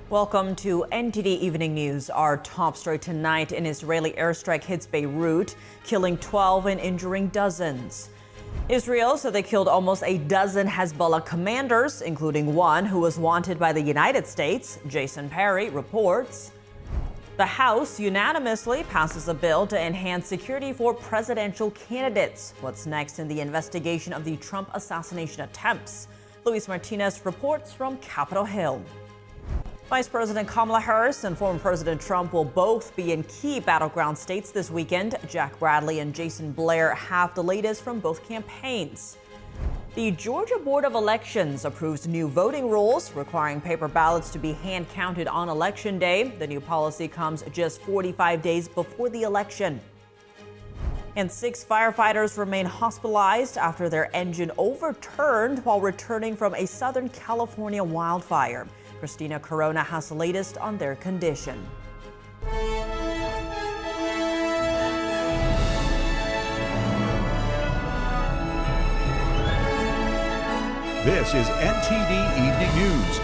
Welcome to NTD Evening News. Our top story tonight: an Israeli airstrike hits Beirut, killing 12 and injuring dozens. Israel said they killed almost a dozen Hezbollah commanders, including one who was wanted by the United States. Jason Perry reports. The House unanimously passes a bill to enhance security for presidential candidates. What's next in the investigation of the Trump assassination attempts? Luis Martinez reports from Capitol Hill. Vice President Kamala Harris and former President Trump will both be in key battleground states this weekend. Jack Bradley and Jason Blair have the latest from both campaigns. The Georgia Board of Elections approves new voting rules requiring paper ballots to be hand counted on Election Day. The new policy comes just 45 days before the election. And 6 firefighters remain hospitalized after their engine overturned while returning from a Southern California wildfire. Christina Corona has the latest on their condition. This is NTD Evening News.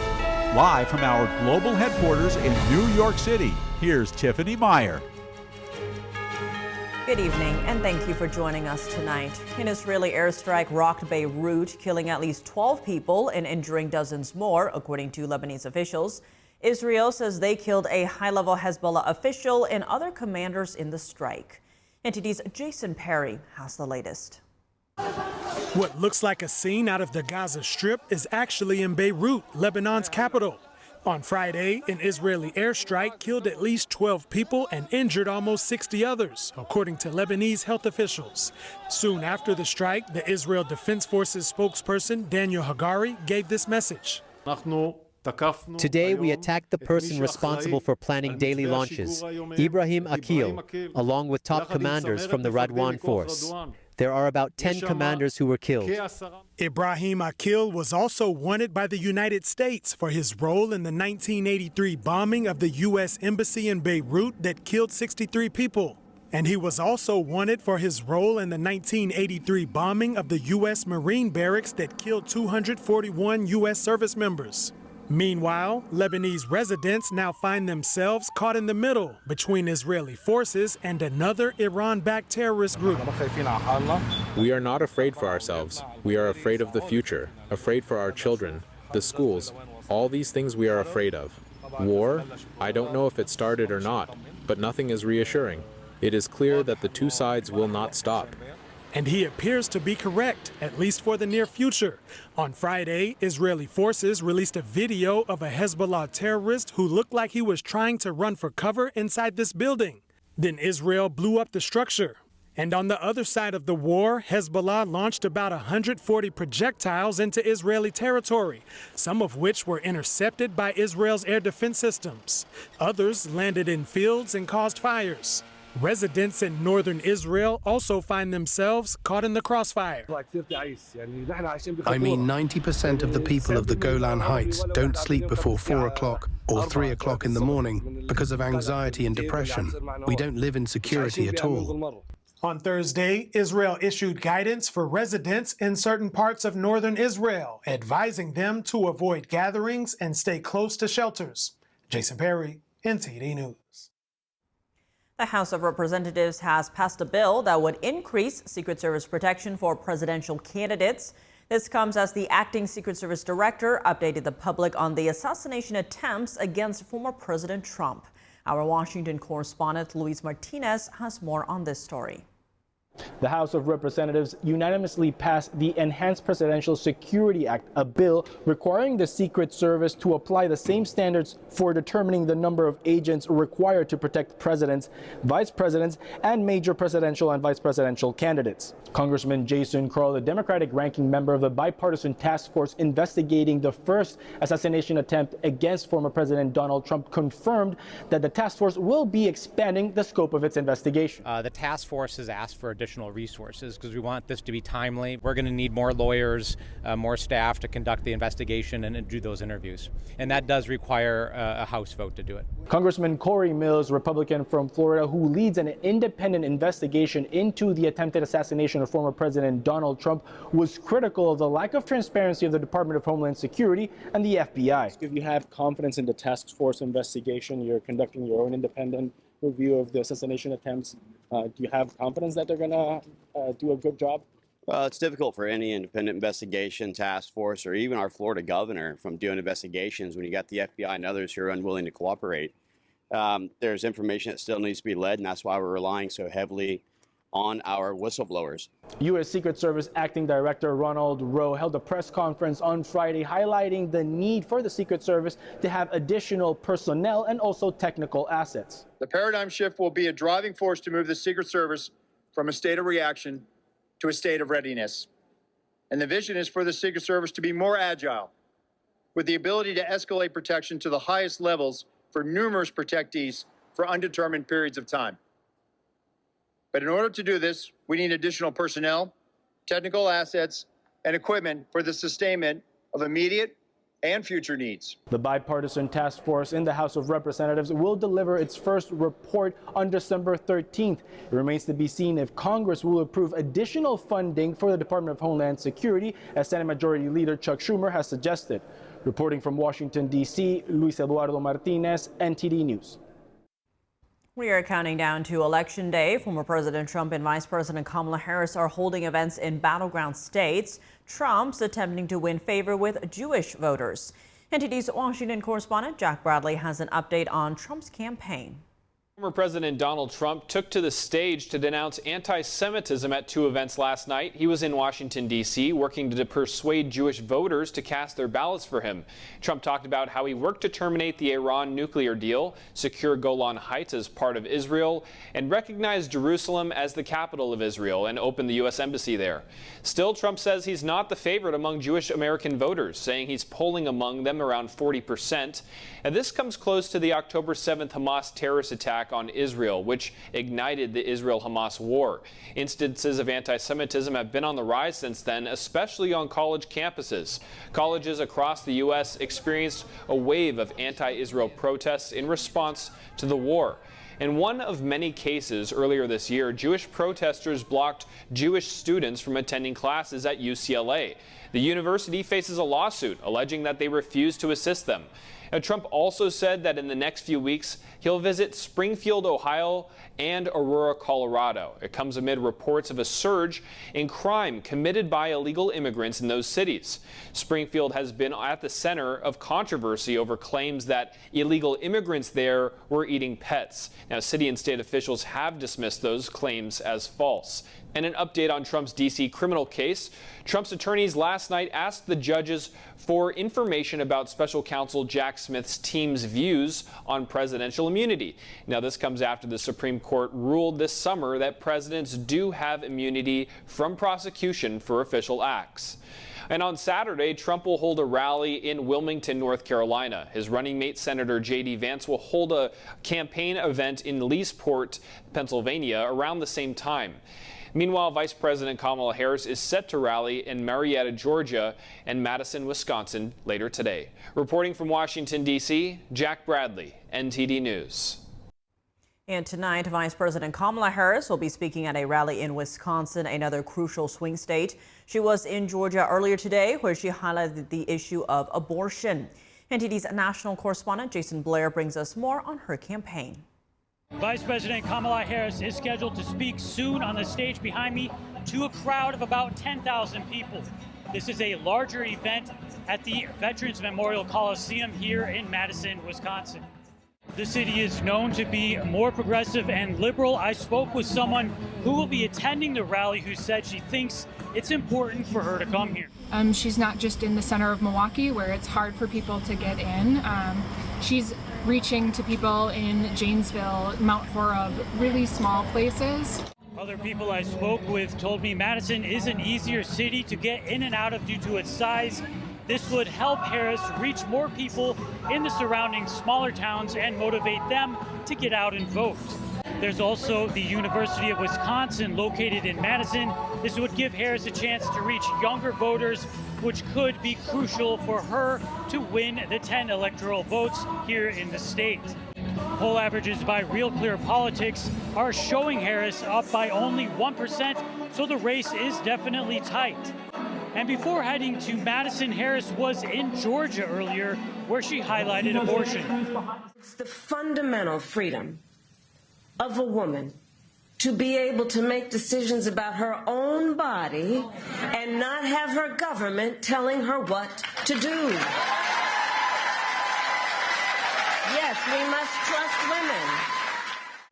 Live from our global headquarters in New York City, here's Tiffany Meyer. Good evening, and thank you for joining us tonight. An Israeli airstrike rocked Beirut, killing at least 12 people and injuring dozens more, according to Lebanese officials. Israel says they killed a high-level Hezbollah official and other commanders in the strike. NTD's Jason Perry has the latest. What looks like a scene out of the Gaza Strip is actually in Beirut, Lebanon's capital. On Friday, an Israeli airstrike killed at least 12 people and injured almost 60 others, according to Lebanese health officials. Soon after the strike, the Israel Defense Forces spokesperson Daniel Hagari gave this message. Today, we attacked the person responsible for planning daily launches, Ibrahim Akil, along with top commanders from the Radwan force. There are about 10 commanders who were killed. Ibrahim Akil was also wanted by the United States for his role in the 1983 bombing of the U.S. Embassy in Beirut that killed 63 people. And he was also wanted for his role in the 1983 bombing of the U.S. Marine barracks that killed 241 U.S. service members. Meanwhile, Lebanese residents now find themselves caught in the middle between Israeli forces and another Iran-backed terrorist group. We are not afraid for ourselves. We are afraid of the future, afraid for our children, the schools, all these things we are afraid of. War? I don't know if it started or not, but nothing is reassuring. It is clear that the two sides will not stop. And he appears to be correct, at least for the near future. On Friday, Israeli forces released a video of a Hezbollah terrorist who looked like he was trying to run for cover inside this building. Then Israel blew up the structure. And on the other side of the war, Hezbollah launched about 140 projectiles into Israeli territory, some of which were intercepted by Israel's air defense systems. Others landed in fields and caused fires. Residents in northern Israel also find themselves caught in the crossfire. I mean, 90% of the people of the Golan Heights don't sleep before 4 o'clock or 3 o'clock in the morning because of anxiety and depression. We don't live in security at all. On Thursday, Israel issued guidance for residents in certain parts of northern Israel, advising them to avoid gatherings and stay close to shelters. Jason Perry, NTD News. The House of Representatives has passed a bill that would increase Secret Service protection for presidential candidates. This comes as the acting Secret Service director updated the public on the assassination attempts against former President Trump. Our Washington correspondent Luis Martinez has more on this story. The House of Representatives unanimously passed the Enhanced Presidential Security Act, a bill requiring the Secret Service to apply the same standards for determining the number of agents required to protect presidents, vice presidents, and major presidential and vice presidential candidates. Congressman Jason Crow, the Democratic ranking member of the bipartisan task force investigating the first assassination attempt against former President Donald Trump, confirmed that the task force will be expanding the scope of its investigation. The task force has asked for additional resources because we want this to be timely. We're going to need more lawyers, more staff to conduct the investigation and do those interviews. And that does require a House vote to do it. Congressman Corey Mills, Republican from Florida, who leads an independent investigation into the attempted assassination of former President Donald Trump, was critical of the lack of transparency of the Department of Homeland Security and the FBI. If you have confidence in the task force investigation, you're conducting your own independent review of the assassination attempts. Do you have confidence that they're going to do a good job? Well, it's difficult for any independent investigation task force or even our Florida governor from doing investigations when you got the FBI and others who are unwilling to cooperate. There's information that still needs to be led, and that's why we're relying so heavily on our whistleblowers. U.S. Secret Service Acting Director Ronald Rowe held a press conference on Friday highlighting the need for the Secret Service to have additional personnel and also technical assets. The paradigm shift will be a driving force to move the Secret Service from a state of reaction to a state of readiness. And the vision is for the Secret Service to be more agile, with the ability to escalate protection to the highest levels for numerous protectees for undetermined periods of time. But in order to do this, we need additional personnel, technical assets, and equipment for the sustainment of immediate and future needs. The bipartisan task force in the House of Representatives will deliver its first report on December 13th. It remains to be seen if Congress will approve additional funding for the Department of Homeland Security, as Senate Majority Leader Chuck Schumer has suggested. Reporting from Washington, D.C., Luis Eduardo Martinez, NTD News. We are counting down to Election Day. Former President Trump and Vice President Kamala Harris are holding events in battleground states. Trump's attempting to win favor with Jewish voters. NTD's Washington correspondent Jack Bradley has an update on Trump's campaign. Former President Donald Trump took to the stage to denounce anti-Semitism at two events last night. He was in Washington, D.C., working to persuade Jewish voters to cast their ballots for him. Trump talked about how he worked to terminate the Iran nuclear deal, secure Golan Heights as part of Israel, and recognize Jerusalem as the capital of Israel and open the U.S. embassy there. Still, Trump says he's not the favorite among Jewish American voters, saying he's polling among them around 40%. And this comes close to the October 7th Hamas terrorist attack on Israel, which ignited the Israel-Hamas war. Instances of anti-Semitism have been on the rise since then, especially on college campuses. Colleges across the U.S. experienced a wave of anti-Israel protests in response to the war. In one of many cases earlier this year, Jewish protesters blocked Jewish students from attending classes at UCLA. The university faces a lawsuit alleging that they refused to assist them. Now, Trump also said that in the next few weeks, he'll visit Springfield, Ohio, and Aurora, Colorado. It comes amid reports of a surge in crime committed by illegal immigrants in those cities. Springfield has been at the center of controversy over claims that illegal immigrants there were eating pets. Now, city and state officials have dismissed those claims as false. And an update on Trump's D.C. criminal case. Trump's attorneys last night asked the judges for information about special counsel Jack Smith's team's views on presidential immunity. Now, this comes after the Supreme Court ruled this summer that presidents do have immunity from prosecution for official acts. And on Saturday, Trump will hold a rally in Wilmington, North Carolina. His running mate, Senator J.D. Vance, will hold a campaign event in Leesport, Pennsylvania, around the same time. Meanwhile, Vice President Kamala Harris is set to rally in Marietta, Georgia, and Madison, Wisconsin later today. Reporting from Washington, D.C., Jack Bradley, NTD News. And tonight, Vice President Kamala Harris will be speaking at a rally in Wisconsin, another crucial swing state. She was in Georgia earlier today, where she highlighted the issue of abortion. NTD's national correspondent Jason Blair brings us more on her campaign. Vice President Kamala Harris is scheduled to speak soon on the stage behind me to a crowd of about 10,000 people. This is a larger event at the Veterans Memorial Coliseum here in Madison, Wisconsin. The city is known to be more progressive and liberal. I spoke with someone who will be attending the rally who said she thinks it's important for her to come here. She's not just in the center of Milwaukee where it's hard for people to get in. She's reaching to people in Janesville, Mount Horeb, really small places. Other people I spoke with told me Madison is an easier city to get in and out of due to its size. This would help Harris reach more people in the surrounding smaller towns and motivate them to get out and vote. There's also the University of Wisconsin located in Madison. This would give Harris a chance to reach younger voters, which could be crucial for her to win the 10 electoral votes here in the state. Poll averages by Real Clear Politics are showing Harris up by only 1%, so the race is definitely tight. And before heading to Madison, Harris was in Georgia earlier, where she highlighted abortion. It's the fundamental freedom of a woman to be able to make decisions about her own body and not have her government telling her what to do. Yes, we must trust women.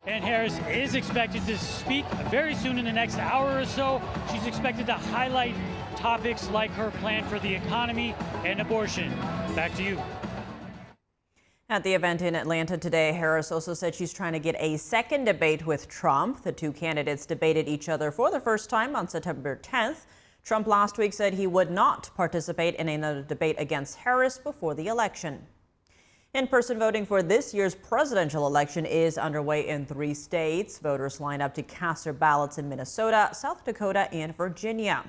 And Harris is expected to speak very soon in the next hour or so. She's expected to highlight topics like her plan for the economy and abortion. Back to you. At the event in Atlanta today, Harris also said she's trying to get a second debate with Trump. The two candidates debated each other for the first time on September 10th. Trump last week said he would not participate in another debate against Harris before the election. In-person voting for this year's presidential election is underway in 3 states. Voters line up to cast their ballots in Minnesota, South Dakota, and Virginia.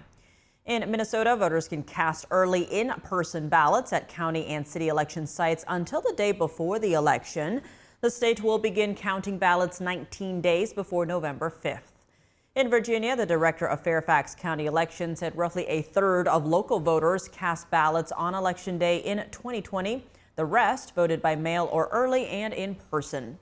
In Minnesota, voters can cast early in-person ballots at county and city election sites until the day before the election. The state will begin counting ballots 19 days before November 5th. In Virginia, the director of Fairfax County Elections said roughly a third of local voters cast ballots on Election Day in 2020. The rest voted by mail or early and in person.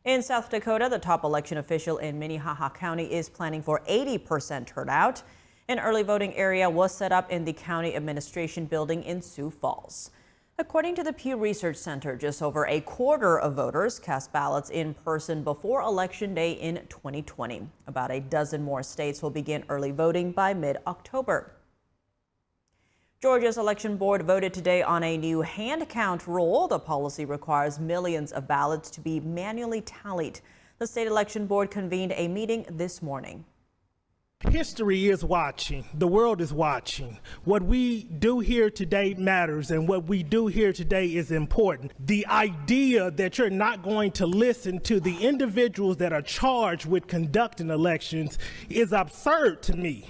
In South Dakota, the top election official in Minnehaha County is planning for 80% turnout. An early voting area was set up in the county administration building in Sioux Falls. According to the Pew Research Center, just over a quarter of voters cast ballots in person before Election Day in 2020. About a dozen more states will begin early voting by mid-October. Georgia's election board voted today on a new hand count rule. The policy requires millions of ballots to be manually tallied. The state election board convened a meeting this morning. History is watching. The world is watching. What we do here today matters, and what we do here today is important. The idea that you're not going to listen to the individuals that are charged with conducting elections is absurd to me.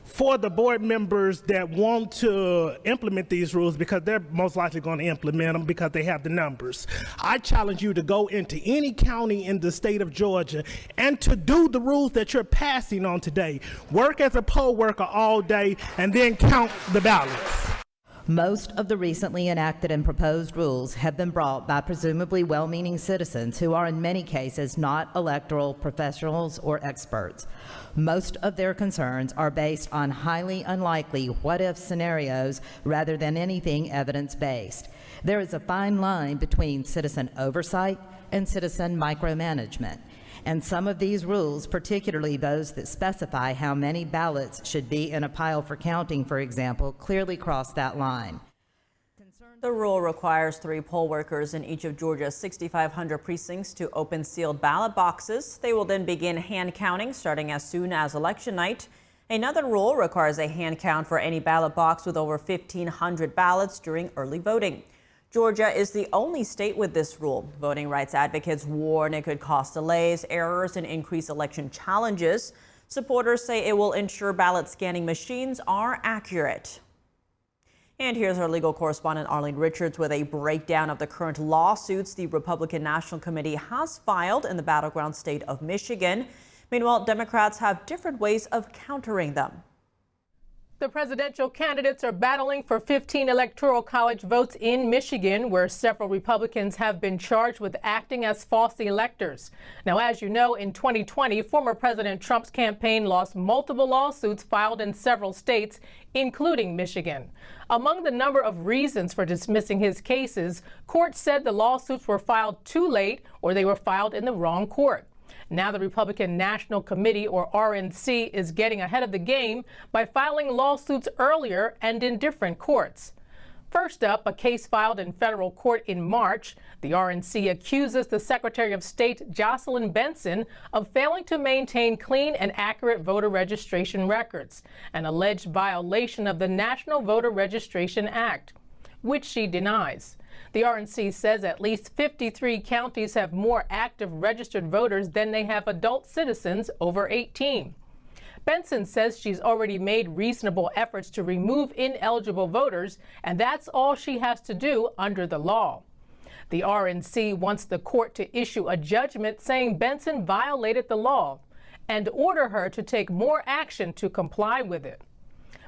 For the board members that want to implement these rules, because they're most likely going to implement them because they have the numbers, I challenge you to go into any county in the state of Georgia and to do the rules that you're passing on today. Work as a poll worker all day and then count the ballots. Most of the recently enacted and proposed rules have been brought by presumably well-meaning citizens who are in many cases not electoral professionals or experts. Most of their concerns are based on highly unlikely what-if scenarios rather than anything evidence-based. There is a fine line between citizen oversight and citizen micromanagement. And some of these rules, particularly those that specify how many ballots should be in a pile for counting, for example, clearly cross that line. The rule requires 3 poll workers in each of Georgia's 6,500 precincts to open sealed ballot boxes. They will then begin hand counting starting as soon as election night. Another rule requires a hand count for any ballot box with over 1,500 ballots during early voting. Georgia is the only state with this rule. Voting rights advocates warn it could cause delays, errors, and increase election challenges. Supporters say it will ensure ballot scanning machines are accurate. And here's our legal correspondent Arlene Richards with a breakdown of the current lawsuits the Republican National Committee has filed in the battleground state of Michigan. Meanwhile, Democrats have different ways of countering them. The presidential candidates are battling for 15 electoral college votes in Michigan, where several Republicans have been charged with acting as false electors. Now, as you know, in 2020, former President Trump's campaign lost multiple lawsuits filed in several states, including Michigan. Among the number of reasons for dismissing his cases, courts said the lawsuits were filed too late or they were filed in the wrong court. Now the Republican National Committee, or RNC, is getting ahead of the game by filing lawsuits earlier and in different courts. First up, a case filed in federal court in March. The RNC accuses the Secretary of State, Jocelyn Benson, of failing to maintain clean and accurate voter registration records, an alleged violation of the National Voter Registration Act, which she denies. The RNC says at least 53 counties have more active registered voters than they have adult citizens over 18. Benson says she's already made reasonable efforts to remove ineligible voters, and that's all she has to do under the law. The RNC wants the court to issue a judgment saying Benson violated the law and order her to take more action to comply with it.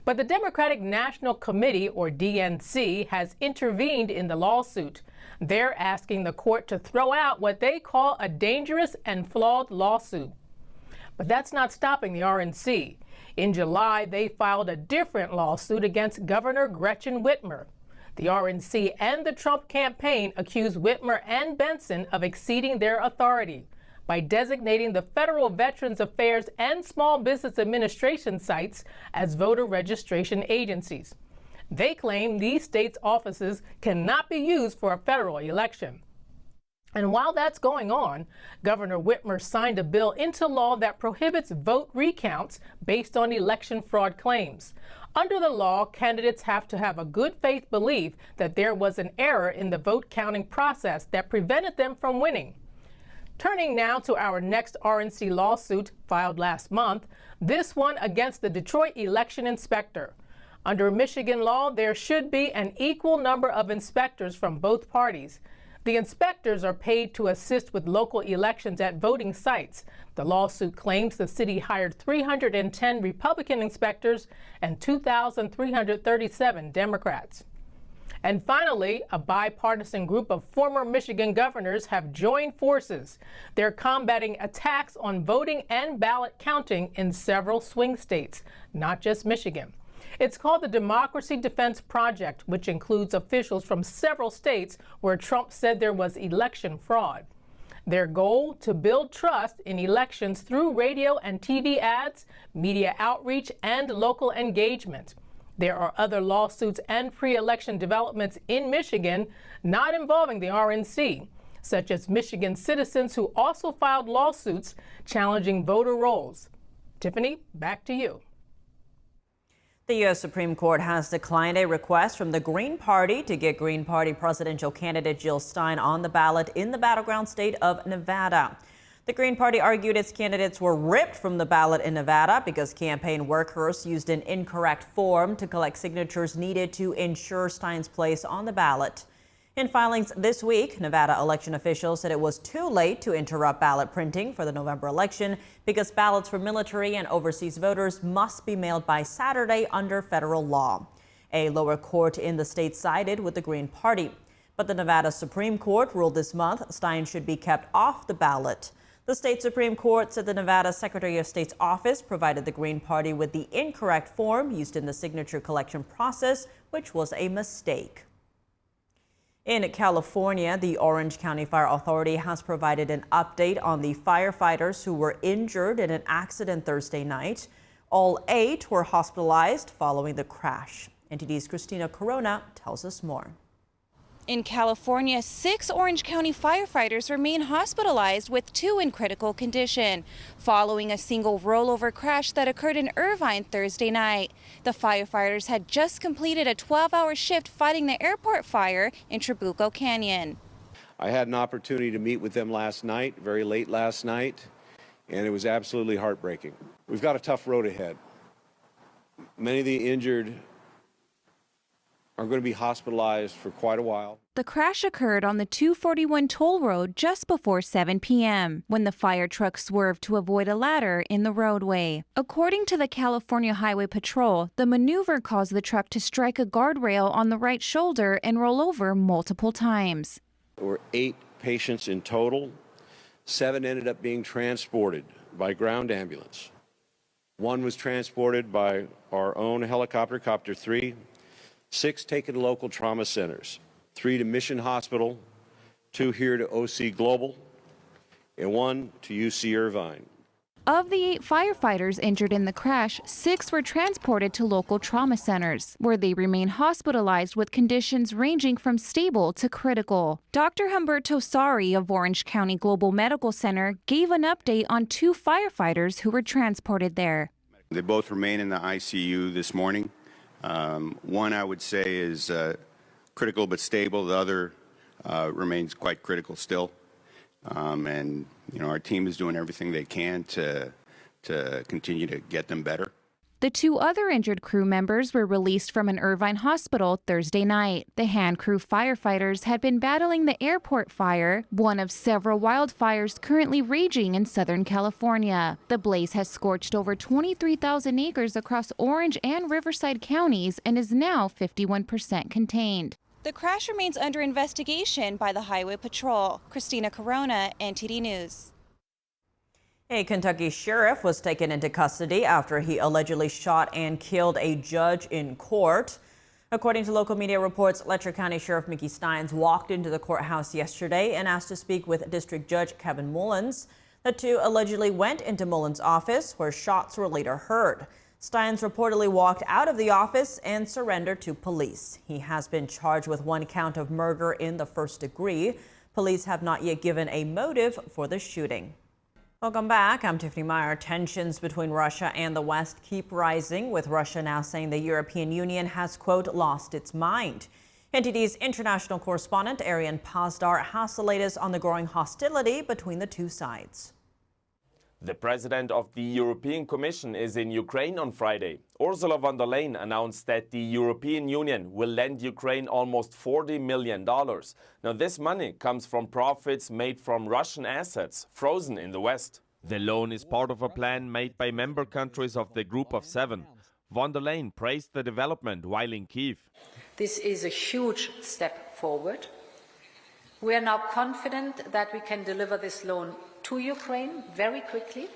But the Democratic National Committee, or DNC, has intervened in the lawsuit. They're asking the court to throw out what they call a dangerous and flawed lawsuit. But that's not stopping the RNC. In July, they filed a different lawsuit against Governor Gretchen Whitmer. The RNC and the Trump campaign accuse Whitmer and Benson of exceeding their authority by designating the Federal Veterans Affairs and Small Business Administration sites as voter registration agencies. They claim these states' offices cannot be used for a federal election. And while that's going on, Governor Whitmer signed a bill into law that prohibits vote recounts based on election fraud claims. Under the law, candidates have to have a good faith belief that there was an error in the vote counting process that prevented them from winning. Turning now to our next RNC lawsuit filed last month, this one against the Detroit election inspector. Under Michigan law, there should be an equal number of inspectors from both parties. The inspectors are paid to assist with local elections at voting sites. The lawsuit claims the city hired 310 Republican inspectors and 2,337 Democrats. And finally, a bipartisan group of former Michigan governors have joined forces. They're combating attacks on voting and ballot counting in several swing states, not just Michigan. It's called the Democracy Defense Project, which includes officials from several states where Trump said there was election fraud. Their goal, to build trust in elections through radio and TV ads, media outreach, and local engagement. There are other lawsuits and pre-election developments in Michigan not involving the RNC, such as Michigan citizens who also filed lawsuits challenging voter rolls. Tiffany, back to you. The U.S. Supreme Court has declined a request from the Green Party to get Green Party presidential candidate Jill Stein on the ballot in the battleground state of Nevada. The Green Party argued its candidates were ripped from the ballot in Nevada because campaign workers used an incorrect form to collect signatures needed to ensure Stein's place on the ballot. In filings this week, Nevada election officials said it was too late to interrupt ballot printing for the November election because ballots for military and overseas voters must be mailed by Saturday under federal law. A lower court in the state sided with the Green Party. But the Nevada Supreme Court ruled this month Stein should be kept off the ballot. The state Supreme Court said the Nevada Secretary of State's office provided the Green Party with the incorrect form used in the signature collection process, which was a mistake. In California, the Orange County Fire Authority has provided an update on the firefighters who were injured in an accident Thursday night. All 8 were hospitalized following the crash. NTD's Christina Corona tells us more. In California, 6 Orange County firefighters remain hospitalized, with 2 in critical condition, following a single rollover crash that occurred in Irvine Thursday night. The firefighters had just completed a 12-hour shift fighting the airport fire in Trabuco Canyon. I had an opportunity to meet with them last night, very late last night, and it was absolutely heartbreaking. We've got a tough road ahead. Many of the injured are going to be hospitalized for quite a while. The crash occurred on the 241 toll road just before 7 p.m. when the fire truck swerved to avoid a ladder in the roadway. According to the California Highway Patrol, the maneuver caused the truck to strike a guardrail on the right shoulder and roll over multiple times. There were 8 patients in total. 7 ended up being transported by ground ambulance. 1 was transported by our own helicopter, Copter 3. 6 taken to local trauma centers, 3 to Mission Hospital, 2 here to OC Global, and 1 to UC Irvine. Of the 8 firefighters injured in the crash, 6 were transported to local trauma centers, where they remain hospitalized with conditions ranging from stable to critical. Dr. Humberto Sari of Orange County Global Medical Center gave an update on 2 firefighters who were transported there. They both remain in the ICU this morning. One, I would say, is critical but stable. The other remains quite critical still. And our team is doing everything they can to continue to get them better. The 2 other injured crew members were released from an Irvine hospital Thursday night. The hand crew firefighters had been battling the airport fire, one of several wildfires currently raging in Southern California. The blaze has scorched over 23,000 acres across Orange and Riverside counties and is now 51% contained. The crash remains under investigation by the Highway Patrol. Christina Corona, NTD News. A Kentucky sheriff was taken into custody after he allegedly shot and killed a judge in court. According to local media reports, Letcher County Sheriff Mickey Stein walked into the courthouse yesterday and asked to speak with District Judge Kevin Mullins. The 2 allegedly went into Mullins' office, where shots were later heard. Stein reportedly walked out of the office and surrendered to police. He has been charged with 1 count of murder in the first degree. Police have not yet given a motive for the shooting. Welcome back. I'm Tiffany Meyer. Tensions between Russia and the West keep rising, with Russia now saying the European Union has, quote, lost its mind. NTD's international correspondent Arian Pazdar has the latest on the growing hostility between the 2 sides. The president of the European Commission is in Ukraine on Friday. Ursula von der Leyen announced that the European Union will lend Ukraine almost $40 million. Now, this money comes from profits made from Russian assets frozen in the West. The loan is part of a plan made by member countries of the Group of 7. Von der Leyen praised the development while in Kyiv. This is a huge step forward. We are now confident that we can deliver this loan to Ukraine very quickly,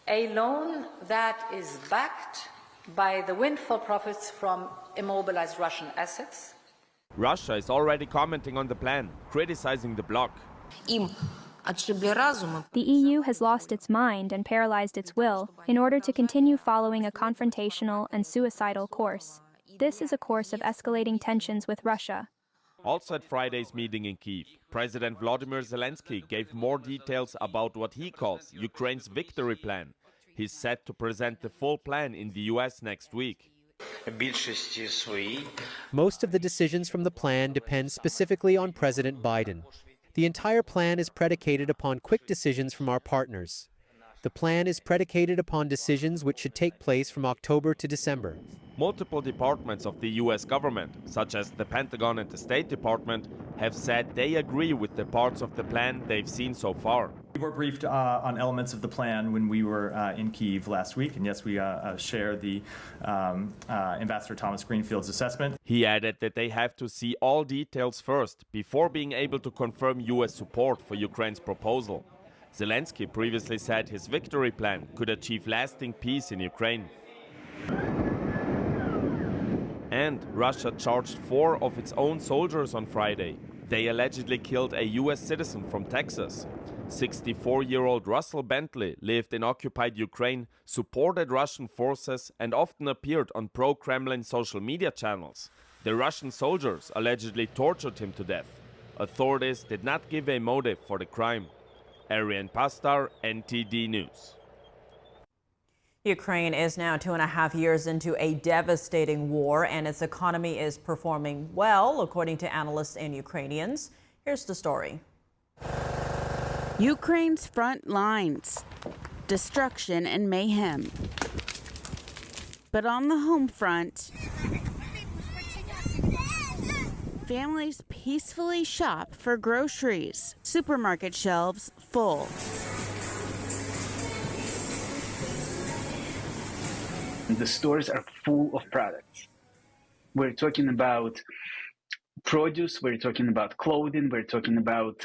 a loan that is backed by the windfall profits from immobilized Russian assets. Russia is already commenting on the plan, criticizing the bloc. The EU has lost its mind and paralyzed its will in order to continue following a confrontational and suicidal course. This is a course of escalating tensions with Russia. Also at Friday's meeting in Kyiv, President Volodymyr Zelensky gave more details about what he calls Ukraine's victory plan. He's set to present the full plan in the US next week. Most of the decisions from the plan depend specifically on President Biden. The entire plan is predicated upon quick decisions from our partners. The plan is predicated upon decisions which should take place from October to December. Multiple departments of the U.S. government, such as the Pentagon and the State Department, have said they agree with the parts of the plan they've seen so far. We were briefed on elements of the plan when we were in Kyiv last week, and yes, we share the Ambassador Thomas Greenfield's assessment. He added that they have to see all details first before being able to confirm U.S. support for Ukraine's proposal. Zelensky previously said his victory plan could achieve lasting peace in Ukraine. And Russia charged 4 of its own soldiers on Friday. They allegedly killed a U.S. citizen from Texas. 64-year-old Russell Bentley lived in occupied Ukraine, supported Russian forces, and often appeared on pro-Kremlin social media channels. The Russian soldiers allegedly tortured him to death. Authorities did not give a motive for the crime. Arian Pazdar, NTD News. Ukraine is now 2.5 years into a devastating war, and its economy is performing well, according to analysts and Ukrainians. Here's the story. Ukraine's front lines, destruction and mayhem. But on the home front, families peacefully shop for groceries, supermarket shelves full. The stores are full of products. We're talking about produce, we're talking about clothing, we're talking about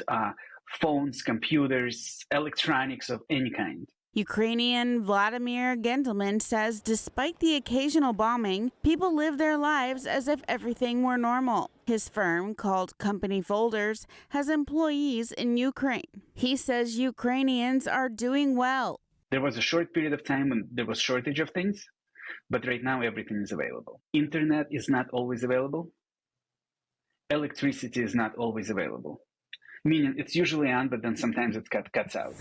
phones, computers, electronics of any kind. Ukrainian Vladimir Gendelman says despite the occasional bombing, people live their lives as if everything were normal. His firm, called Company Folders, has employees in Ukraine. He says Ukrainians are doing well. There was a short period of time when there was shortage of things, but right now everything is available. Internet is not always available. Electricity is not always available. Meaning it's usually on, but then sometimes it cuts out.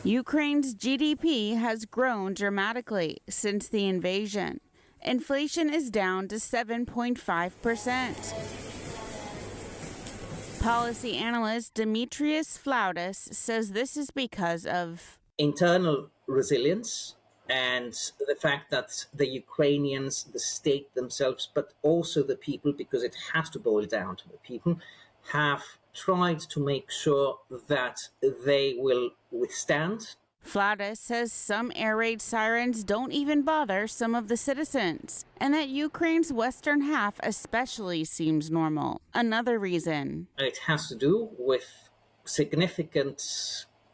Ukraine's GDP has grown dramatically since the invasion. Inflation is down to 7.5%. Policy analyst Demetrius Flautas says this is because of internal resilience and the fact that the Ukrainians, the state themselves, but also the people, because it has to boil down to the people, have tried to make sure that they will withstand. Flautas says some air raid sirens don't even bother some of the citizens, and that Ukraine's western half especially seems normal. Another reason. It has to do with significant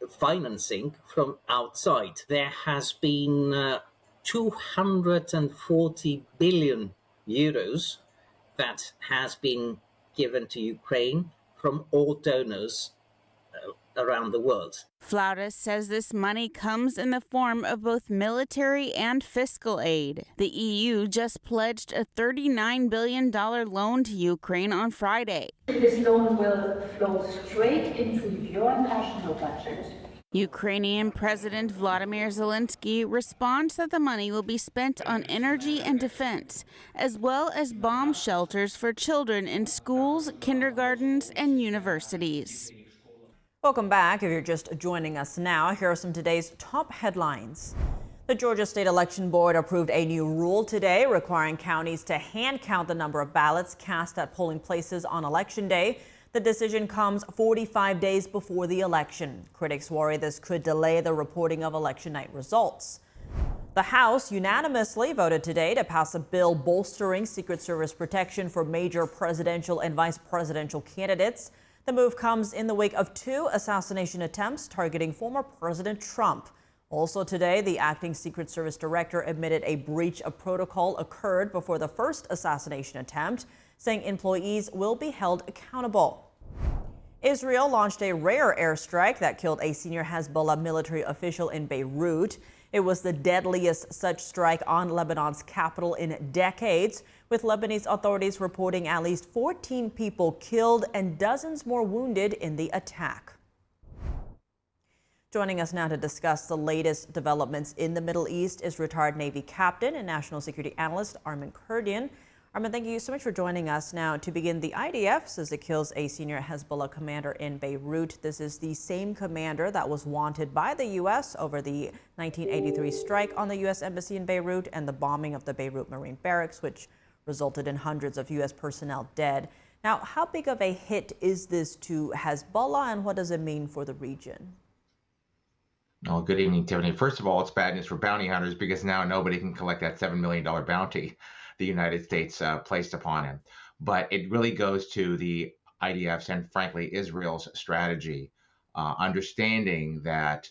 financing from outside. There has been 240 billion euros that has been given to Ukraine from all donors around the world. Flautas says this money comes in the form of both military and fiscal aid. The EU just pledged a $39 billion loan to Ukraine on Friday. This loan will flow straight into your national budget. Ukrainian President Vladimir Zelensky responds that the money will be spent on energy and defense, as well as bomb shelters for children in schools, kindergartens, and universities. Welcome back. If you're just joining us now, here are some of today's top headlines. The Georgia State Election Board approved a new rule today requiring counties to hand count the number of ballots cast at polling places on Election Day. The decision comes 45 days before the election. Critics worry this could delay the reporting of election night results. The House unanimously voted today to pass a bill bolstering Secret Service protection for major presidential and vice presidential candidates. The move comes in the wake of 2 assassination attempts targeting former President Trump. Also today, the acting Secret Service director admitted a breach of protocol occurred before the first assassination attempt, saying employees will be held accountable. Israel launched a rare airstrike that killed a senior Hezbollah military official in Beirut. It was the deadliest such strike on Lebanon's capital in decades, with Lebanese authorities reporting at least 14 people killed and dozens more wounded in the attack. Joining us now to discuss the latest developments in the Middle East is retired Navy captain and national security analyst Armin Kurdian. Armin, thank you so much for joining us. Now, to begin, the IDF says it kills a senior Hezbollah commander in Beirut. This is the same commander that was wanted by the U.S. over the 1983 strike on the U.S. Embassy in Beirut and the bombing of the Beirut Marine Barracks, which resulted in hundreds of U.S. personnel dead. Now, how big of a hit is this to Hezbollah, and what does it mean for the region? Oh, good evening, Tiffany. First of all, it's bad news for bounty hunters because now nobody can collect that $7 million bounty the United States placed upon him. But it really goes to the IDF's and, frankly, Israel's strategy, understanding that,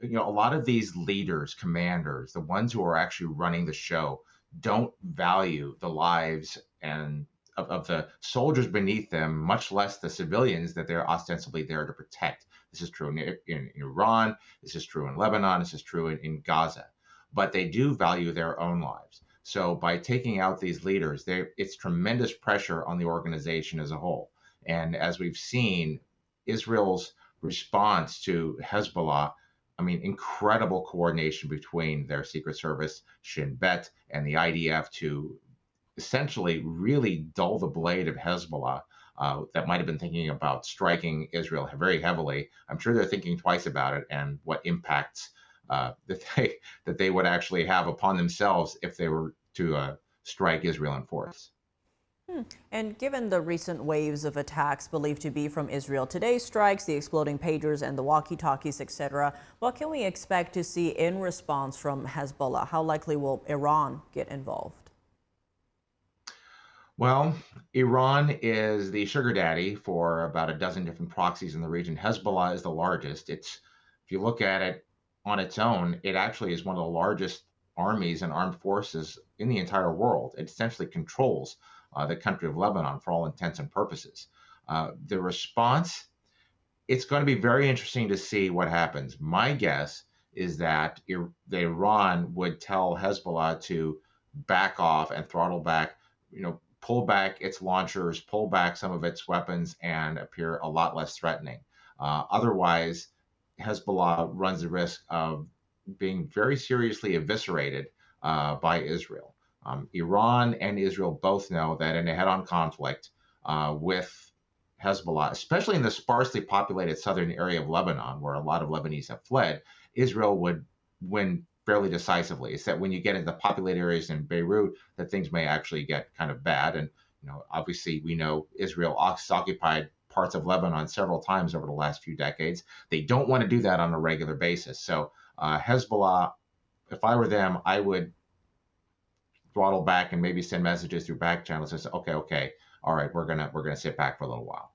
a lot of these leaders, commanders, the ones who are actually running the show, don't value the lives and of the soldiers beneath them, much less the civilians that they're ostensibly there to protect. This is true in Iran. This is true in Lebanon. This is true in Gaza. But they do value their own lives. So by taking out these leaders, it's tremendous pressure on the organization as a whole. And as we've seen, Israel's response to Hezbollah, incredible coordination between their Secret Service, Shin Bet, and the IDF to essentially really dull the blade of Hezbollah that might have been thinking about striking Israel very heavily. I'm sure they're thinking twice about it and what impacts that they would actually have upon themselves if they were to strike Israel in force. And given the recent waves of attacks believed to be from Israel, today's strikes, the exploding pagers and the walkie-talkies, etc., what can we expect to see in response from Hezbollah? How likely will Iran get involved? Well, Iran is the sugar daddy for about a dozen different proxies in the region. Hezbollah is the largest. If you look at it on its own, it actually is one of the largest armies and armed forces in the entire world. It essentially controls the country of Lebanon for all intents and purposes. The response, it's going to be very interesting to see what happens. My guess is that Iran would tell Hezbollah to back off and throttle back, pull back its launchers, pull back some of its weapons, and appear a lot less threatening. Otherwise, Hezbollah runs the risk of being very seriously eviscerated by Israel. Iran and Israel both know that in a head-on conflict with Hezbollah, especially in the sparsely populated southern area of Lebanon, where a lot of Lebanese have fled, Israel would win fairly decisively. It's that when you get into the populated areas in Beirut, that things may actually get kind of bad. And obviously, we know Israel occupied parts of Lebanon several times over the last few decades. They don't want to do that on a regular basis. So Hezbollah, if I were them, I would throttle back and maybe send messages through back channels and say, okay, all right, we're gonna sit back for a little while.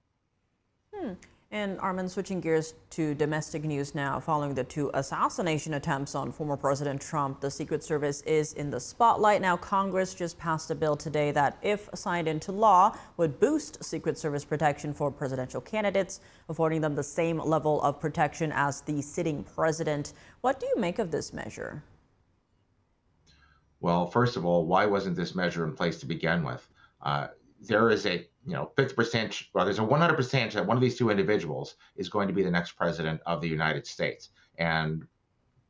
And Armin, switching gears to domestic news now, following the 2 assassination attempts on former President Trump, the Secret Service is in the spotlight. Now, Congress just passed a bill today that, if signed into law, would boost Secret Service protection for presidential candidates, affording them the same level of protection as the sitting president. What do you make of this measure? Well, first of all, why wasn't this measure in place to begin with? There is a 50%, well, there's a 100% chance that one of these 2 individuals is going to be the next president of the United States. And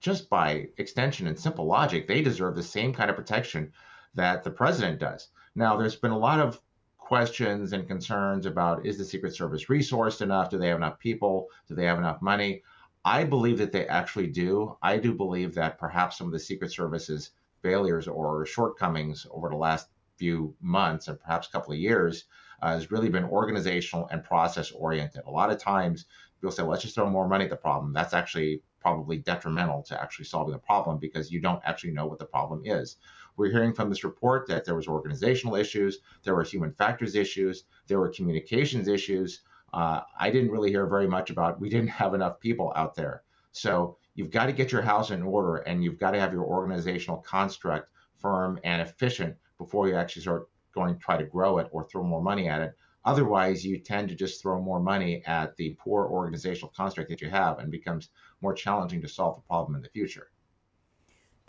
just by extension and simple logic, they deserve the same kind of protection that the president does. Now, there's been a lot of questions and concerns about, is the Secret Service resourced enough? Do they have enough people? Do they have enough money? I believe that they actually do. I do believe that perhaps some of the Secret Service's failures or shortcomings over the last few months and perhaps a couple of years has really been organizational and process oriented. A lot of times people say, well, let's just throw more money at the problem. That's actually probably detrimental to actually solving the problem because you don't actually know what the problem is. We're hearing from this report that there was organizational issues, there were human factors issues, there were communications issues. I didn't really hear very much about we didn't have enough people out there. So you've got to get your house in order and you've got to have your organizational construct firm and efficient before you actually start going to try to grow it or throw more money at it. Otherwise, you tend to just throw more money at the poor organizational construct that you have and it becomes more challenging to solve the problem in the future.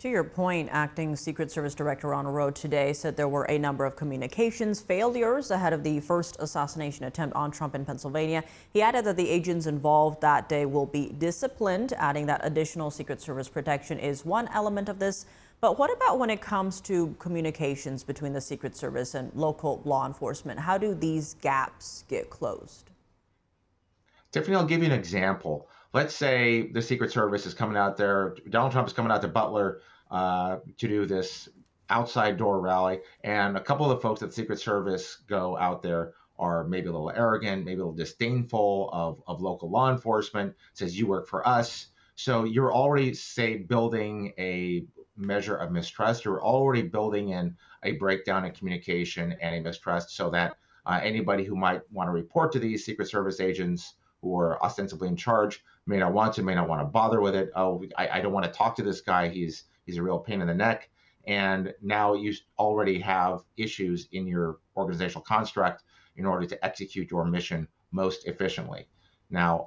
To your point, Acting Secret Service Director Ron Rowe today said there were a number of communications failures ahead of the first assassination attempt on Trump in Pennsylvania. He added that the agents involved that day will be disciplined, adding that additional Secret Service protection is one element of this. But what about when it comes to communications between the Secret Service and local law enforcement? How do these gaps get closed? Tiffany, I'll give you an example. Let's say the Secret Service is coming out there, Donald Trump is coming out to Butler to do this outside door rally, and a couple of the folks at the Secret Service go out there are maybe a little arrogant, maybe a little disdainful of local law enforcement, says you work for us. So you're already, say, building a measure of mistrust. You're already building in a breakdown in communication and a mistrust so that anybody who might want to report to these Secret Service agents who are ostensibly in charge may not want to bother with it. Oh, I don't want to talk to this guy. He's a real pain in the neck. And now you already have issues in your organizational construct in order to execute your mission most efficiently. Now,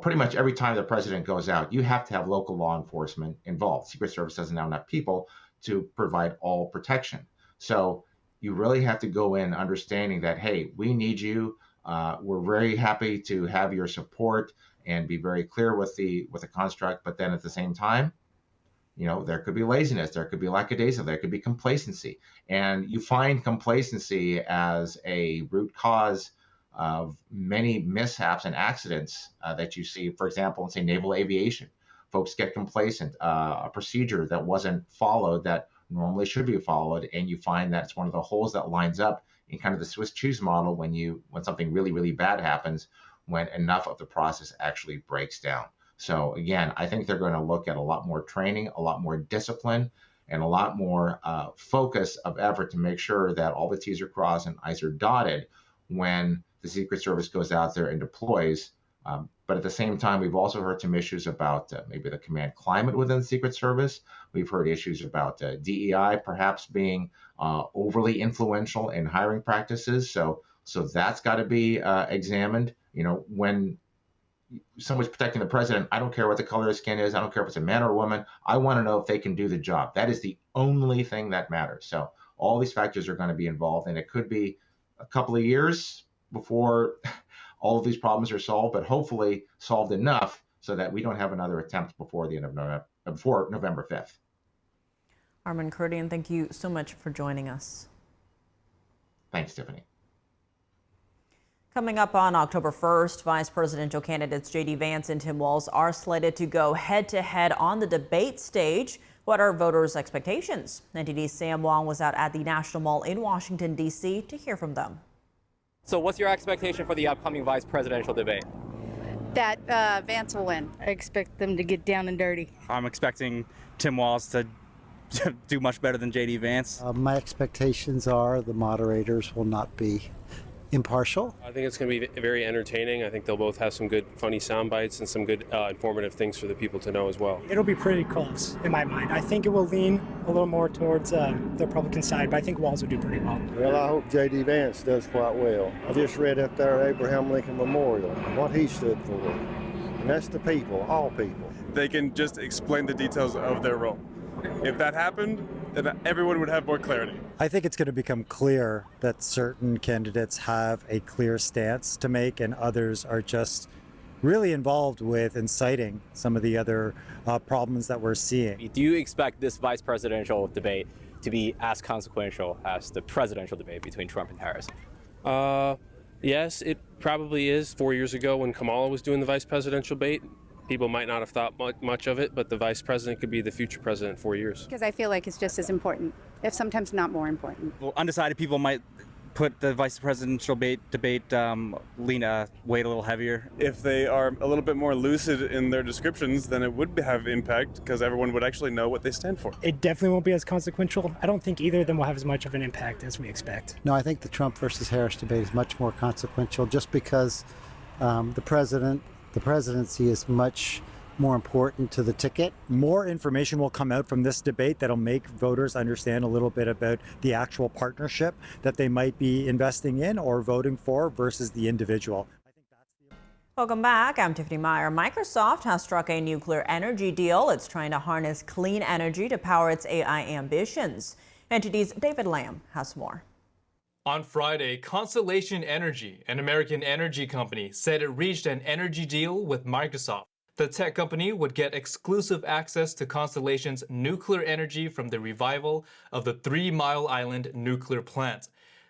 pretty much every time the president goes out, you have to have local law enforcement involved. Secret Service doesn't have enough people to provide all protection. So you really have to go in understanding that, hey, we need you. We're very happy to have your support and be very clear with the construct. But then at the same time, there could be laziness, there could be lackadaisical, there could be complacency. And you find complacency as a root cause of many mishaps and accidents that you see, for example, in, say, naval aviation. Folks get complacent, a procedure that wasn't followed that normally should be followed, and you find that it's one of the holes that lines up in kind of the Swiss cheese model when something really, really bad happens, when enough of the process actually breaks down. So again, I think they're going to look at a lot more training, a lot more discipline, and a lot more focus of effort to make sure that all the T's are crossed and I's are dotted when the Secret Service goes out there and deploys. But at the same time, we've also heard some issues about maybe the command climate within the Secret Service. We've heard issues about DEI perhaps being overly influential in hiring practices. So that's got to be examined. When someone's protecting the president, I don't care what the color of his skin is. I don't care if it's a man or a woman. I want to know if they can do the job. That is the only thing that matters. So all these factors are going to be involved, and it could be a couple of years before all of these problems are solved, but hopefully solved enough so that we don't have another attempt before the end of November 5th. Armin Kurdian, thank you so much for joining us. Thanks, Tiffany. Coming up on October 1st, vice presidential candidates J.D. Vance and Tim Walz are slated to go head-to-head on the debate stage. What are voters' expectations? NTD's Sam Wong was out at the National Mall in Washington, D.C. to hear from them. So what's your expectation for the upcoming vice presidential debate? That Vance will win. I expect them to get down and dirty. I'm expecting Tim Walz to do much better than J.D. Vance. My expectations are the moderators will not be impartial. I think it's going to be very entertaining. I think they'll both have some good, funny sound bites and some good, informative things for the people to know as well. It'll be pretty close in my mind. I think it will lean a little more towards the Republican side, but I think Walz will do pretty well. Well, I hope J.D. Vance does quite well. I just read up there Abraham Lincoln Memorial, what he stood for. And that's the people, all people. They can just explain the details of their role. If that happened, then everyone would have more clarity. I think it's going to become clear that certain candidates have a clear stance to make and others are just really involved with inciting some of the other problems that we're seeing. Do you expect this vice presidential debate to be as consequential as the presidential debate between Trump and Harris? Yes, it probably is. 4 years ago when Kamala was doing the vice presidential debate, people might not have thought much of it, but the vice president could be the future president in 4 years. Because I feel like it's just as important, if sometimes not more important. Well, undecided people might put the vice presidential debate weight a little heavier. If they are a little bit more lucid in their descriptions, then it would have impact because everyone would actually know what they stand for. It definitely won't be as consequential. I don't think either of them will have as much of an impact as we expect. No, I think the Trump versus Harris debate is much more consequential just because the presidency is much more important to the ticket. More information will come out from this debate that'll make voters understand a little bit about the actual partnership that they might be investing in or voting for versus the individual. Welcome back. I'm Tiffany Meyer. Microsoft has struck a nuclear energy deal. It's trying to harness clean energy to power its AI ambitions. NTD's David Lamb has more. On Friday, Constellation Energy, an American energy company, said it reached an energy deal with Microsoft. The tech company would get exclusive access to Constellation's nuclear energy from the revival of the 3 Mile Island nuclear plant.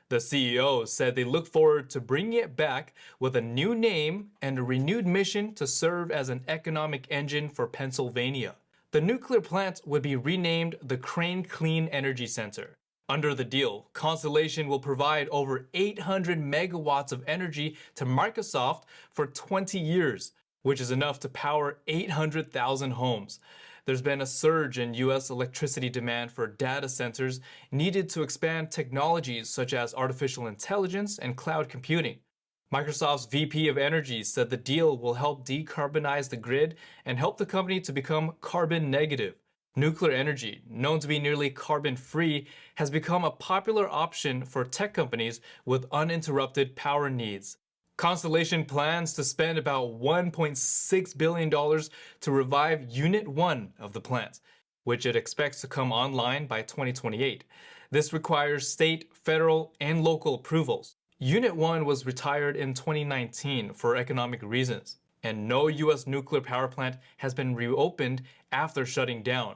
The CEO said they look forward to bringing it back with a new name and a renewed mission to serve as an economic engine for Pennsylvania. The nuclear plant would be renamed the Crane Clean Energy Center. Under the deal, Constellation will provide over 800 megawatts of energy to Microsoft for 20 years, which is enough to power 800,000 homes. There's been a surge in U.S. electricity demand for data centers needed to expand technologies such as artificial intelligence and cloud computing. Microsoft's VP of Energy said the deal will help decarbonize the grid and help the company to become carbon negative. Nuclear energy, known to be nearly carbon-free, has become a popular option for tech companies with uninterrupted power needs. Constellation plans to spend about $1.6 billion to revive Unit 1 of the plant, which it expects to come online by 2028. This requires state, federal, and local approvals. Unit 1 was retired in 2019 for economic reasons, and no U.S. nuclear power plant has been reopened after shutting down.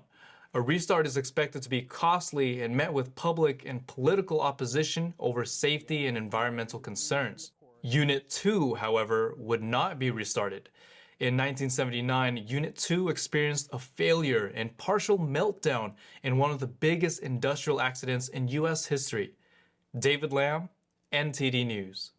A restart is expected to be costly and met with public and political opposition over safety and environmental concerns. Unit 2, however, would not be restarted. In 1979, Unit 2 experienced a failure and partial meltdown in one of the biggest industrial accidents in U.S. history. David Lamb, NTD News.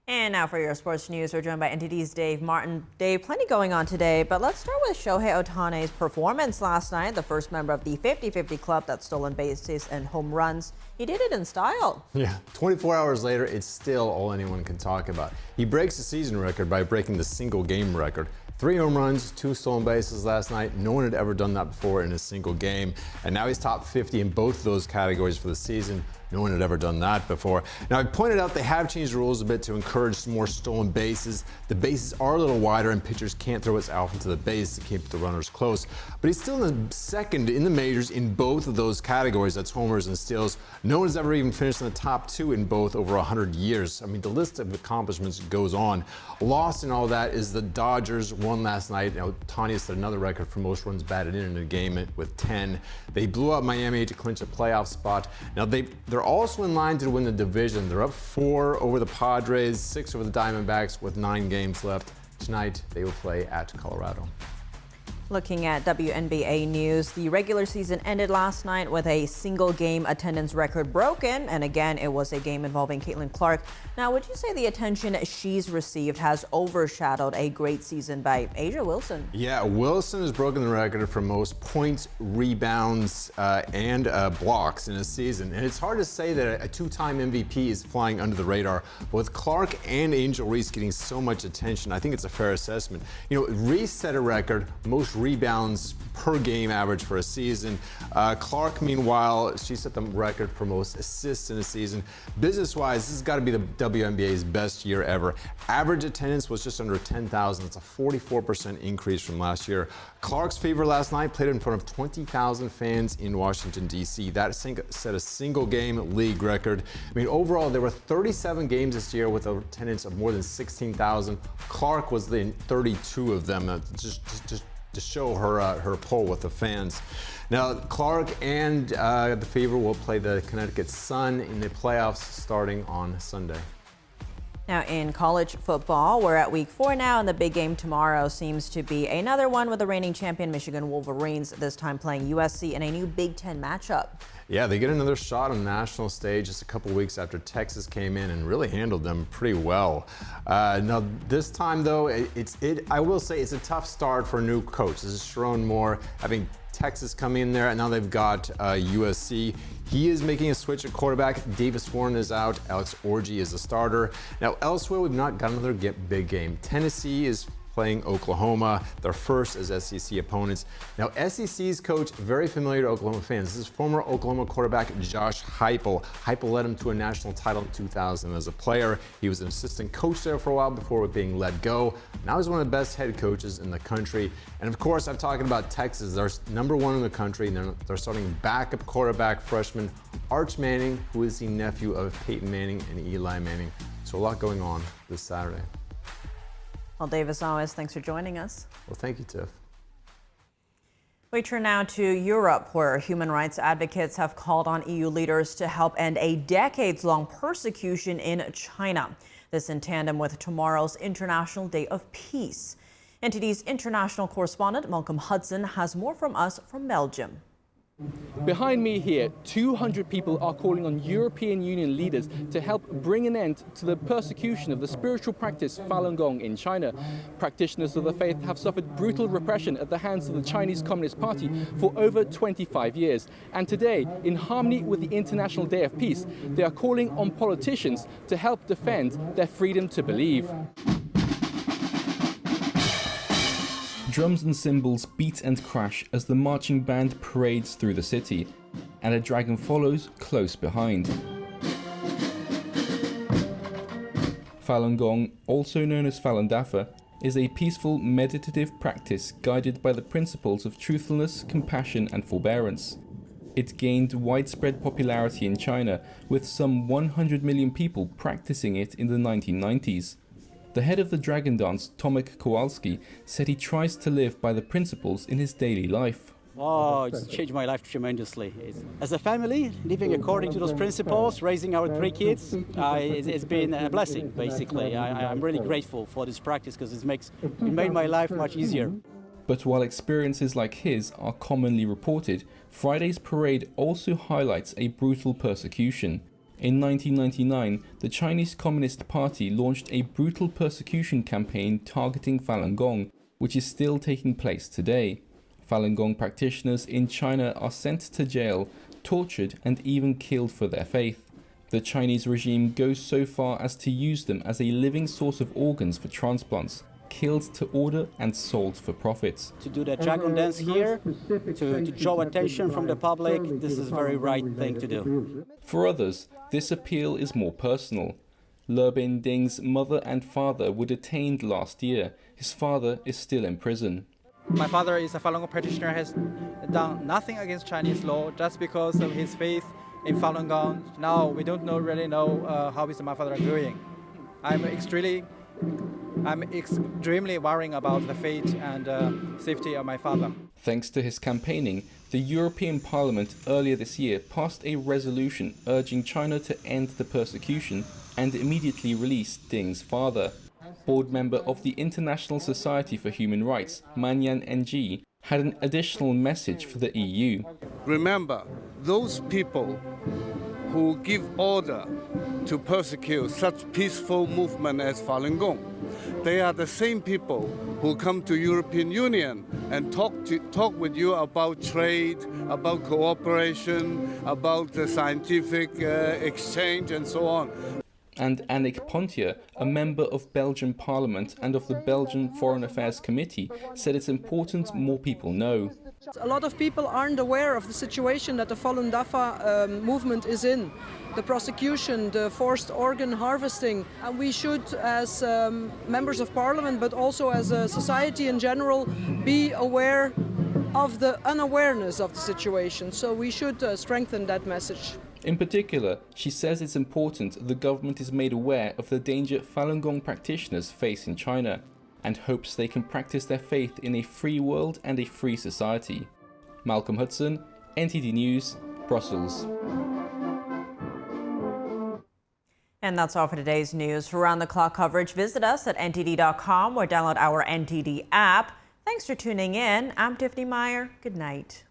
And now for your sports news, we're joined by NTD's Dave Martin. Dave, plenty going on today, but let's start with Shohei Ohtani's performance last night, the first member of the 50-50 club that stolen bases and home runs. He did it in style. Yeah, 24 hours later, it's still all anyone can talk about. He breaks the season record by breaking the single game record. 3 home runs, 2 stolen bases last night. No one had ever done that before in a single game. And now he's top 50 in both of those categories for the season. No one had ever done that before. Now, I pointed out they have changed the rules a bit to encourage more stolen bases. The bases are a little wider and pitchers can't throw it out into the base to keep the runners close. But he's still in the second in the majors in both of those categories. That's homers and steals. No one's ever even finished in the top 2 in both over 100 years. I mean, the list of accomplishments goes on. Lost in all that is the Dodgers won last night. Now, Ohtani set another record for most runs batted in a game with 10. They blew out Miami to clinch a playoff spot. Now, they're also in line to win the division. They're up 4 over the Padres, 6 over the Diamondbacks with 9 games left. Tonight, they will play at Colorado. Looking at WNBA news, the regular season ended last night with a single game attendance record broken. And again, it was a game involving Caitlin Clark. Now, would you say the attention she's received has overshadowed a great season by A'ja Wilson? Yeah, Wilson has broken the record for most points, rebounds, and blocks in a season. And it's hard to say that a 2-time MVP is flying under the radar. But with Clark and Angel Reese getting so much attention, I think it's a fair assessment. You know, Reese set a record, most rebounds per game average for a season. Clark, meanwhile, she set the record for most assists in a season. Business-wise, this has got to be the WNBA's best year ever. Average attendance was just under 10,000. That's a 44% increase from last year. Clark's Fever last night played in front of 20,000 fans in Washington, D.C. That set a single-game league record. I mean, overall, there were 37 games this year with an attendance of more than 16,000. Clark was in 32 of them. Just to show her pull with the fans. Now, Clark and the Fever will play the Connecticut Sun in the playoffs starting on Sunday. Now, in college football, we're at week 4 now, and the big game tomorrow seems to be another one with the reigning champion Michigan Wolverines, this time playing USC in a new Big Ten matchup. Yeah, they get another shot on the national stage just a couple weeks after Texas came in and really handled them pretty well. Now, this time, though, I will say it's a tough start for a new coach. This is Sharon Moore having Texas come in there, and now they've got USC. He is making a switch at quarterback. Davis Warren is out. Alex Orji is the starter. Now, elsewhere, we've not got another big game. Tennessee is playing Oklahoma, their first as SEC opponents. Now, SEC's coach, very familiar to Oklahoma fans. This is former Oklahoma quarterback Josh Heupel. Heupel led him to a national title in 2000 as a player. He was an assistant coach there for a while before being let go. Now he's one of the best head coaches in the country. And of course, I'm talking about Texas. They're #1 in the country, and they're starting backup quarterback freshman Arch Manning, who is the nephew of Peyton Manning and Eli Manning. So a lot going on this Saturday. Well, Dave, as always, thanks for joining us. Well, thank you, Tiff. We turn now to Europe, where human rights advocates have called on EU leaders to help end a decades-long persecution in China. This in tandem with tomorrow's International Day of Peace. NTD's international correspondent Malcolm Hudson has more from us from Belgium. Behind me here, 200 people are calling on European Union leaders to help bring an end to the persecution of the spiritual practice Falun Gong in China. Practitioners of the faith have suffered brutal repression at the hands of the Chinese Communist Party for over 25 years. And today, in harmony with the International Day of Peace, they are calling on politicians to help defend their freedom to believe. Drums and cymbals beat and crash as the marching band parades through the city, and a dragon follows close behind. Falun Gong, also known as Falun Dafa, is a peaceful meditative practice guided by the principles of truthfulness, compassion and forbearance. It gained widespread popularity in China, with some 100 million people practicing it in the 1990s. The head of the dragon dance, Tomek Kowalski, said he tries to live by the principles in his daily life. Oh, it's changed my life tremendously. As a family, living according to those principles, raising our 3 kids, it's been a blessing, basically. I'm really grateful for this practice because it made my life much easier. But while experiences like his are commonly reported, Friday's parade also highlights a brutal persecution. In 1999, the Chinese Communist Party launched a brutal persecution campaign targeting Falun Gong, which is still taking place today. Falun Gong practitioners in China are sent to jail, tortured and even killed for their faith. The Chinese regime goes so far as to use them as a living source of organs for transplants, killed to order and sold for profit. To do the dragon dance here, to draw attention from the public, this is the very right thing to do. For others, this appeal is more personal. Le Bin Ding's mother and father were detained last year. His father is still in prison. My father is a Falun Gong practitioner, has done nothing against Chinese law just because of his faith in Falun Gong. Now we don't really know how is my father doing. I'm extremely worrying about the fate and safety of my father. Thanks to his campaigning, the European Parliament earlier this year passed a resolution urging China to end the persecution and immediately release Ding's father. Board member of the International Society for Human Rights, Manyan NG, had an additional message for the EU. Remember, those people who give order to persecute such peaceful movement as Falun Gong, they are the same people who come to European Union and talk with you about trade, about cooperation, about the scientific exchange and so on. And Annick Pontier, a member of Belgian Parliament and of the Belgian Foreign Affairs Committee, said it's important more people know. A lot of people aren't aware of the situation that the Falun Dafa movement is in. The prosecution, the forced organ harvesting. And we should, as members of parliament, but also as a society in general, be aware of the unawareness of the situation. So we should strengthen that message. In particular, she says it's important the government is made aware of the danger Falun Gong practitioners face in China and hopes they can practice their faith in a free world and a free society. Malcolm Hudson, NTD News, Brussels. And that's all for today's news. For round-the-clock coverage, visit us at ntd.com or download our NTD app. Thanks for tuning in. I'm Tiffany Meyer. Good night.